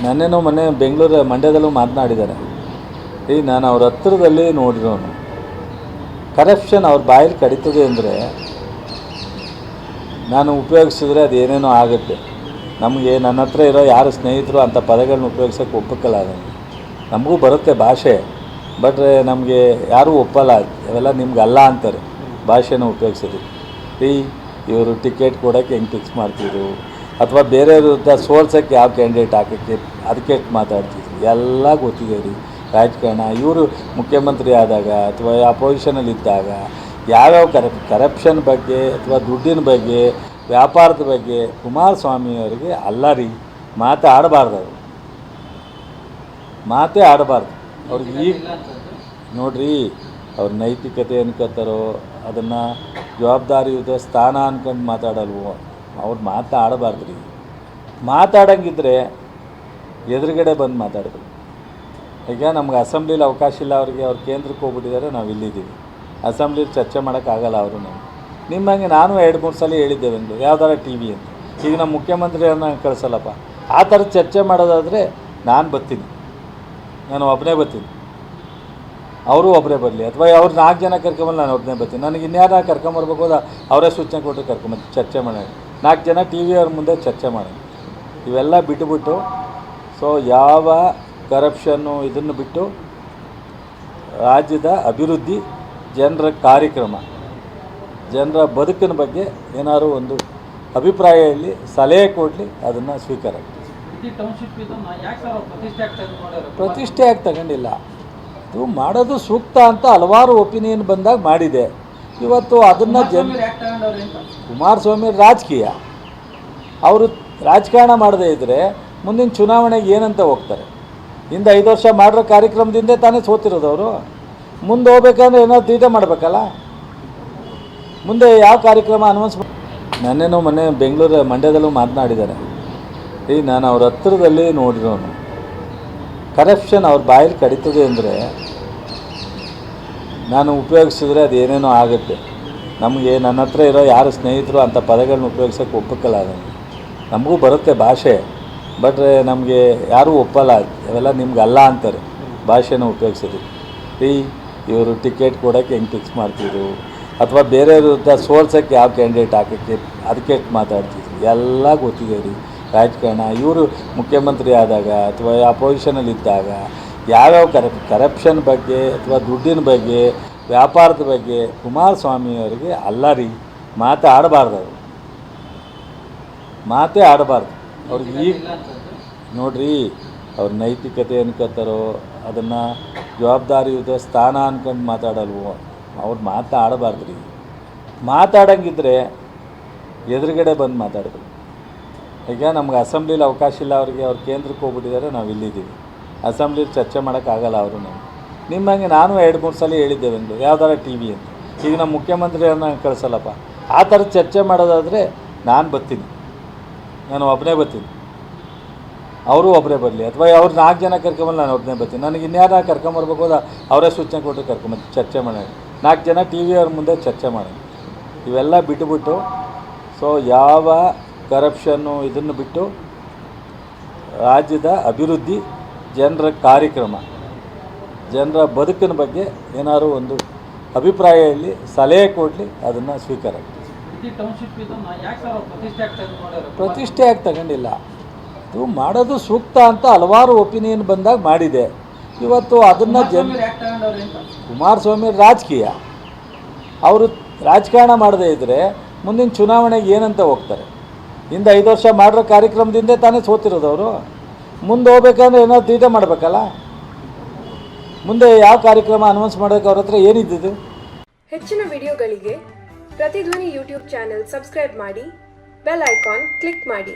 ನನ್ನೇನೋ ಮೊನ್ನೆ ಬೆಂಗಳೂರು ಮಂಡ್ಯದಲ್ಲೂ ಮಾತನಾಡಿದ್ದಾರೆ. ನಾನು ಅವ್ರ ಹತ್ತಿರದಲ್ಲಿ ನೋಡಿರೋನು. ಕರಪ್ಷನ್ ಅವ್ರ ಬಾಯಲ್ಲಿ ಕಡಿತದೆ ಅಂದರೆ ನಾನು ಉಪಯೋಗಿಸಿದ್ರೆ ಅದು ಏನೇನೋ ಆಗುತ್ತೆ. ನಮಗೆ ನನ್ನ ಹತ್ರ ಇರೋ ಯಾರು ಸ್ನೇಹಿತರು ಅಂಥ ಪದಗಳನ್ನ ಉಪಯೋಗಿಸೋಕ್ಕೆ ಒಪ್ಪಕ್ಕಲ್ಲ. ನಮಗೂ ಬರುತ್ತೆ ಭಾಷೆ, ಬಟ್ ನಮಗೆ ಯಾರೂ ಒಪ್ಪಲ್ಲ. ಅವೆಲ್ಲ ನಿಮ್ಗೆ ಅಲ್ಲ ಅಂತಾರೆ ಭಾಷೆನ ಉಪಯೋಗಿಸೋದು. ಇವರು ಟಿಕೆಟ್ ಕೊಡೋಕ್ಕೆ ಹೆಂಗೆ ಫಿಕ್ಸ್ ಮಾಡ್ತಿದ್ರು, ಅಥವಾ ಬೇರೆಯವ್ರ ಸೋಲ್ಸೋಕ್ಕೆ ಯಾವ ಕ್ಯಾಂಡಿಡೇಟ್ ಹಾಕೋಕ್ಕೆ ಅದಕ್ಕೆ ಮಾತಾಡ್ತಿದ್ರು, ಎಲ್ಲ ಗೊತ್ತಿದೆ ರೀ. ರಾಜಕಾರಣ ಇವರು ಮುಖ್ಯಮಂತ್ರಿ ಆದಾಗ ಅಥವಾ ಅಪೋಸಿಷನಲ್ಲಿ ಇದ್ದಾಗ ಯಾವ್ಯಾವ ಕರಪ್ಷನ್ ಬಗ್ಗೆ ಅಥವಾ ದುಡ್ಡಿನ ಬಗ್ಗೆ ವ್ಯಾಪಾರದ ಬಗ್ಗೆ ಕುಮಾರಸ್ವಾಮಿ ಅವರಿಗೆ ಅಲ್ಲ ರೀ ಮಾತೇ ಆಡಬಾರ್ದು. ಅವ್ರಿಗೆ ಈಗ ನೋಡ್ರಿ, ಅವ್ರ ನೈತಿಕತೆ ಅನ್ಕೋತಾರೋ ಅದನ್ನು ಜವಾಬ್ದಾರಿಯುತ ಸ್ಥಾನ ಅನ್ಕೊಂಡು ಮಾತಾಡಲ್ವೋ, ಅವ್ರು ಆಡಬಾರ್ದು ರೀ. ಮಾತಾಡೋಂಗಿದ್ರೆ ಎದುರುಗಡೆ ಬಂದು ಮಾತಾಡಬೇಕು. ಈಗ ನಮ್ಗೆ ಅಸೆಂಬ್ಲಿಲಿ ಅವಕಾಶ ಇಲ್ಲ ಅವ್ರಿಗೆ, ಅವ್ರು ಕೇಂದ್ರಕ್ಕೆ ಹೋಗ್ಬಿಟ್ಟಿದ್ದಾರೆ, ನಾವು ಇಲ್ಲಿದ್ದೀವಿ. ಅಸೆಂಬ್ಲಿಲಿ ಚರ್ಚೆ ಮಾಡೋಕ್ಕಾಗಲ್ಲ ಅವರು. ನಿಮ್ಮಂಗೆ ನಾನು 2-3 ಸಲ ಹೇಳಿದ್ದೇವೆ ಒಂದು ಯಾವ್ದಾರ ಟಿ ವಿ ಅಂತ. ಈಗ ನಮ್ಮ ಮುಖ್ಯಮಂತ್ರಿಯನ್ನ ಕಳಿಸಲ್ಲಪ್ಪ. ಆ ಥರ ಚರ್ಚೆ ಮಾಡೋದಾದರೆ ನಾನು ಬರ್ತೀನಿ, ನಾನು ಒಬ್ಬನೇ ಬರ್ತೀನಿ, ಅವರು ಒಬ್ಬರೇ ಬರಲಿ, ಅಥವಾ ಅವ್ರು 4 ಜನ ಕರ್ಕೊಂಬಲ್ಲಿ ನಾನು ಒಬ್ಬನೇ ಬರ್ತೀನಿ. ನನಗೆ ಇನ್ಯಾರ ಕರ್ಕೊಂಬರ್ಬೇಕು ಅದ ಅವರೇ ಸೂಚನೆ ಕೊಟ್ಟರೆ ಕರ್ಕೊಂಬರ್ತೀನಿ, ಚರ್ಚೆ ಮಾಡೋಣ. 4 ಜನ ಟಿ ವಿ ಅವ್ರ ಮುಂದೆ ಚರ್ಚೆ ಮಾಡೋಣ. ಇವೆಲ್ಲ ಬಿಟ್ಟುಬಿಟ್ಟು ಯಾವ ಕರಪ್ಷನ್ನು ಇದನ್ನು ಬಿಟ್ಟು ರಾಜ್ಯದ ಅಭಿವೃದ್ಧಿ, ಜನರ ಕಾರ್ಯಕ್ರಮ, ಜನರ ಬದುಕಿನ ಬಗ್ಗೆ ಏನಾದರೂ ಒಂದು ಅಭಿಪ್ರಾಯ ಹೇಳಿ, ಸಲಹೆ ಕೊಡಲಿ, ಅದನ್ನು ಸ್ವೀಕಾರ. ಪ್ರತಿಷ್ಠೆ ಆಗಿ ತಗೊಂಡಿಲ್ಲ, ಇದು ಮಾಡೋದು ಸೂಕ್ತ ಅಂತ ಹಲವಾರು ಒಪಿನಿಯನ್ ಬಂದಾಗ ಮಾಡಿದೆ. ಇವತ್ತು ಅದನ್ನು ಕುಮಾರಸ್ವಾಮಿ ರಾಜಕೀಯ, ಅವರು ರಾಜಕಾರಣ ಮಾಡದೇ ಇದ್ದರೆ ಮುಂದಿನ ಚುನಾವಣೆಗೆ ಏನಂತ ಹೋಗ್ತಾರೆ? ಹಿಂದೆ 5 ವರ್ಷ ಮಾಡಿರೋ ಕಾರ್ಯಕ್ರಮದಿಂದ ತಾನೇ ಸೋತಿರೋದು ಅವರು. ಮುಂದೆ ಹೋಗ್ಬೇಕಂದ್ರೆ ಏನಾದ್ರು ತೀಟೆ ಮಾಡಬೇಕಲ್ಲ. ಮುಂದೆ ಯಾವ ಕಾರ್ಯಕ್ರಮ ಅನೌನ್ಸ್ ನನ್ನೇನೋ ಮೊನ್ನೆ ಬೆಂಗಳೂರು ಮಂಡ್ಯದಲ್ಲೂ ಮಾತನಾಡಿದ್ದಾರೆ. ನಾನು ಅವ್ರ ಹತ್ತಿರದಲ್ಲಿ ನೋಡಿರೋನು. ಕರಪ್ಷನ್ ಅವ್ರ ಬಾಯಲ್ಲಿ ಕಡಿತದೆ ಅಂದರೆ ನಾನು ಉಪಯೋಗಿಸಿದ್ರೆ ಅದು ಏನೇನೋ ಆಗುತ್ತೆ. ನಮಗೆ ನನ್ನ ಹತ್ರ ಇರೋ ಯಾರು ಸ್ನೇಹಿತರು ಅಂಥ ಪದಗಳನ್ನ ಉಪಯೋಗಿಸೋಕ್ಕೆ ಒಪ್ಪಕ್ಕಲ್ಲ. ನಮಗೂ ಬರುತ್ತೆ ಭಾಷೆ, ಬಟ್ ನಮಗೆ ಯಾರೂ ಒಪ್ಪಲ್ಲ. ಅವೆಲ್ಲ ನಿಮ್ಗೆ ಅಲ್ಲ ಅಂತಾರೆ ಭಾಷೆನ ಉಪಯೋಗಿಸೋದು. ಇವರು ಟಿಕೆಟ್ ಕೊಡೋಕ್ಕೆ ಹೆಂಗೆ ಫಿಕ್ಸ್ ಮಾಡ್ತಿದ್ರು, ಅಥವಾ ಬೇರೆಯವ್ರ ಸೋಲ್ಸೋಕ್ಕೆ ಯಾವ ಕ್ಯಾಂಡಿಡೇಟ್ ಹಾಕೋಕ್ಕೆ ಅದಕ್ಕೆ ಮಾತಾಡ್ತಿದ್ರು, ಎಲ್ಲ ಗೊತ್ತಿದೆ ರೀ. ರಾಜಕಾರಣ ಇವರು ಮುಖ್ಯಮಂತ್ರಿ ಆದಾಗ ಅಥವಾ ಅಪೋಸಿಷನಲ್ಲಿ ಇದ್ದಾಗ ಯಾವ್ಯಾವ ಕರಪ್ಷನ್ ಬಗ್ಗೆ ಅಥವಾ ದುಡ್ಡಿನ ಬಗ್ಗೆ ವ್ಯಾಪಾರದ ಬಗ್ಗೆ ಕುಮಾರಸ್ವಾಮಿ ಅವರಿಗೆ ಅಲ್ಲ ರೀ ಮಾತೇ ಆಡಬಾರ್ದು. ಅವ್ರಿಗೆ ಈಗ ನೋಡ್ರಿ, ಅವ್ರ ನೈತಿಕತೆ ಅನ್ಕೋತಾರೋ ಅದನ್ನು ಜವಾಬ್ದಾರಿಯುತ ಸ್ಥಾನ ಅನ್ಕೊಂಡು ಮಾತಾಡಲ್ವೋ, ಅವ್ರು ಆಡಬಾರ್ದು ರೀ. ಮಾತಾಡೋಂಗಿದ್ರೆ ಎದುರುಗಡೆ ಬಂದು ಮಾತಾಡಬೇಕು. ಈಗ ನಮ್ಗೆ ಅಸೆಂಬ್ಲಿಲಿ ಅವಕಾಶ ಇಲ್ಲ ಅವ್ರಿಗೆ, ಅವ್ರು ಕೇಂದ್ರಕ್ಕೆ ಹೋಗ್ಬಿಟ್ಟಿದ್ದಾರೆ, ನಾವು ಇಲ್ಲಿದ್ದೀವಿ. ಅಸೆಂಬ್ಲಿಲಿ ಚರ್ಚೆ ಮಾಡೋಕ್ಕಾಗಲ್ಲ ಅವರು. ನಿಮ್ಮಂಗೆ ನಾನು 2-3 ಸಲ ಹೇಳಿದ್ದೇವೆ ಒಂದು ಯಾವ್ದಾರ ಟಿ ವಿ ಅಂತ. ಈಗ ನಮ್ಮ ಮುಖ್ಯಮಂತ್ರಿಯನ್ನ ಕಳಿಸಲ್ಲಪ್ಪ. ಆ ಥರ ಚರ್ಚೆ ಮಾಡೋದಾದರೆ ನಾನು ಬರ್ತೀನಿ, ನಾನು ಒಬ್ಬನೇ ಬರ್ತೀನಿ, ಅವರು ಒಬ್ಬರೇ ಬರಲಿ, ಅಥವಾ ಅವ್ರು 4 ಜನ ಕರ್ಕೊಂಬಲ್ಲಿ ನಾನು ಒಬ್ಬನೇ ಬರ್ತೀನಿ. ನನಗೆ ಇನ್ಯಾರ ಕರ್ಕೊಂಬರ್ಬೇಕು ಅದ ಅವರೇ ಸೂಚನೆ ಕೊಟ್ಟರೆ ಕರ್ಕೊಂಬರ್ತೀನಿ, ಚರ್ಚೆ ಮಾಡೋಣ. 4 ಜನ ಟಿ ವಿ ಅವ್ರ ಮುಂದೆ ಚರ್ಚೆ ಮಾಡೋಣ. ಇವೆಲ್ಲ ಬಿಟ್ಟುಬಿಟ್ಟು ಯಾವ ಕರಪ್ಷನ್ನು ಇದನ್ನು ಬಿಟ್ಟು ರಾಜ್ಯದ ಅಭಿವೃದ್ಧಿ, ಜನರ ಕಾರ್ಯಕ್ರಮ, ಜನರ ಬದುಕಿನ ಬಗ್ಗೆ ಏನಾದರೂ ಒಂದು ಅಭಿಪ್ರಾಯ ಹೇಳಿ, ಸಲಹೆ ಕೊಡಲಿ, ಅದನ್ನು ಸ್ವೀಕಾರ. ಪ್ರತಿಷ್ಠೆ ಆಗಿ ತಗೊಂಡಿಲ್ಲ, ಇದು ಮಾಡೋದು ಸೂಕ್ತ ಅಂತ ಹಲವಾರು ಒಪಿನಿಯನ್ ಬಂದಾಗ ಮಾಡಿದೆ. ಇವತ್ತು ಅದನ್ನು ಕುಮಾರಸ್ವಾಮಿ ರಾಜಕೀಯ, ಅವರು ರಾಜಕಾರಣ ಮಾಡದೇ ಇದ್ದರೆ ಮುಂದಿನ ಚುನಾವಣೆಗೆ ಏನಂತ ಹೋಗ್ತಾರೆ? ಹಿಂದೆ 5 ವರ್ಷ ಮಾಡಿರೋ ಕಾರ್ಯಕ್ರಮದಿಂದ ತಾನೇ ಸೋತಿರೋದು ಅವರು. ಮುಂದೆ ಹೋಗ್ಬೇಕಂದ್ರೆ ಏನಾದ್ರು ತೀಟೆ ಮಾಡಬೇಕಲ್ಲ. ಮುಂದೆ ಯಾವ ಕಾರ್ಯಕ್ರಮ ಅನೌನ್ಸ್ ಮಾಡೋಕ್ಕೆ ಅವ್ರ ಹತ್ರ ಏನಿದ್ದು? ಹೆಚ್ಚಿನ ವಿಡಿಯೋಗಳಿಗೆ ಪ್ರತಿಧ್ವನಿ ಯೂಟ್ಯೂಬ್ ಚಾನೆಲ್ ಸಬ್ಸ್ಕ್ರೈಬ್ ಮಾಡಿ, ಬೆಲ್ ಐಕಾನ್ ಕ್ಲಿಕ್ ಮಾಡಿ.